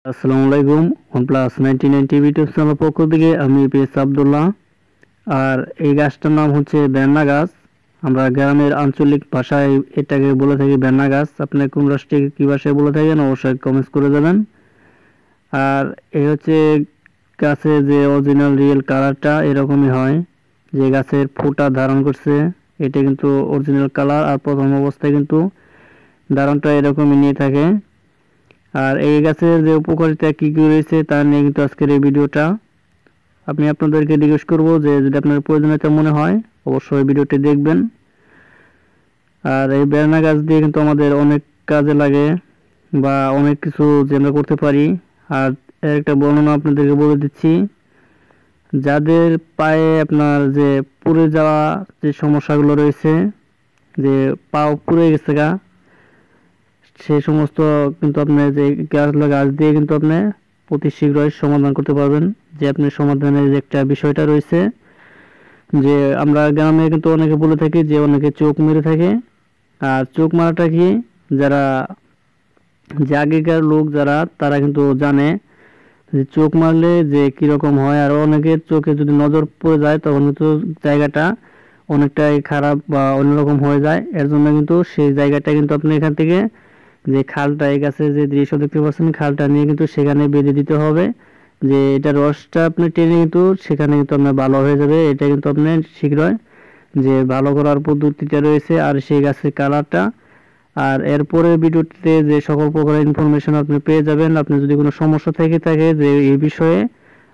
আসসালামু আলাইকুম। OnePlus 99 TV YouTube channel পক্ষ থেকে আমি পেস আব্দুল্লাহ। আর এই গাছটার নাম হচ্ছে বেন্না গাছ। আমরা গ্রামের আঞ্চলিক ভাষায় এটাকে বলে থাকি বেন্না গাছ। আপনি কোন রাষ্ট্রে কি ভাষায় বলে থাকেন অবশ্যই কমেন্টস করে দেবেন। আর এই হচ্ছে গাছের যে অরিজিনাল রিয়েল কালারটা এরকমই হয়, যে গাছের ফুটা ধারণ করছে এটা কিন্তু অরিজিনাল কালার। আর প্রথম অবস্থায় কিন্তু ধারণটা এরকমই নিয়ে থাকে। আর এই গাছের যে উপকারিতা কি কি রয়েছে তা নিয়ে কিন্তু আজকের এই ভিডিওটা। আমি আপনাদেরকে রিকোয়েস্ট করব যে যদি আপনার প্রয়োজনীয়তা মনে হয় অবশ্যই ভিডিওটি দেখবেন। আর এই বেলনা গাছ দিয়ে কিন্তু আমাদের অনেক কাজে লাগে বা অনেক কিছু যে আমরা করতে পারি। আর এর একটা বর্ণনা আপনাদেরকে বলে দিচ্ছি। যাদের পায়ে আপনার যে পুড়ে যাওয়া যে সমস্যাগুলো রয়েছে, যে পাও পুড়ে গেছে গা, সেই সমস্ত কিন্তু আপনি যে গাছ দিয়ে কিন্তু আপনি অতি শীঘ্রই সমাধান করতে পারবেন। যে আপনি সমাধানের যে একটা বিষয়টা রয়েছে, যে আমরা গ্রামে কিন্তু অনেকে বলে থাকি যে অনেকে চোখ মেরে থাকে। আর চোখ মারাটা কি, যারা যে আগেকার লোক যারা তারা কিন্তু জানে যে চোখ মারলে যে কিরকম হয়। আর অনেকের চোখে যদি নজর পড়ে যায় তখন কিন্তু জায়গাটা অনেকটাই খারাপ বা অন্যরকম হয়ে যায়। এর জন্য কিন্তু সেই জায়গাটা কিন্তু আপনি এখান থেকে যে খালটা, এই গাছে যে দৃশ্য দেখতে পাচ্ছেন খালটা নিয়ে কিন্তু সেখানে বেঁধে দিতে হবে। যে এটা রসটা আপনি টেনে কিন্তু সেখানে কিন্তু আপনার ভালো হয়ে যাবে। এটা কিন্তু আপনি শীঘ্রই যে ভালো করার পদ্ধতিটা রয়েছে আর সেই গাছের কালারটা। আর এরপরে ভিডিওটিতে যে সকল প্রকার ইনফরমেশন আপনি পেয়ে যাবেন। আপনি যদি কোনো সমস্যা থেকে থাকে যে এই বিষয়ে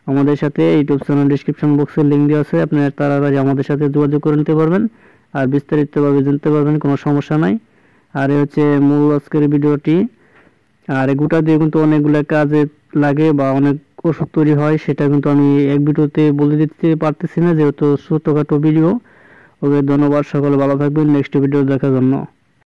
আমাদের সাথে ইউটিউব চ্যানেল ডেসক্রিপশন বক্সে লিঙ্ক দেওয়া আছে, আপনি তাড়াতাড়ি আমাদের সাথে যোগাযোগ করে নিতে পারবেন আর বিস্তারিতভাবে জানতে পারবেন, কোনো সমস্যা নাই। আর এই হচ্ছে মূল আজকের ভিডিওটি। আর এই গোটা দিয়ে কিন্তু অনেকগুলো কাজে লাগে বা অনেক ওষুধ তৈরি হয়, সেটা কিন্তু আমি এক ভিডিওতে বলে দিতে পারতেছি না যেহেতু ছোটখাটো ভিডিও। ওকে ধন্যবাদ, সকলে ভালো থাকবেন, নেক্সট ভিডিও দেখার জন্য।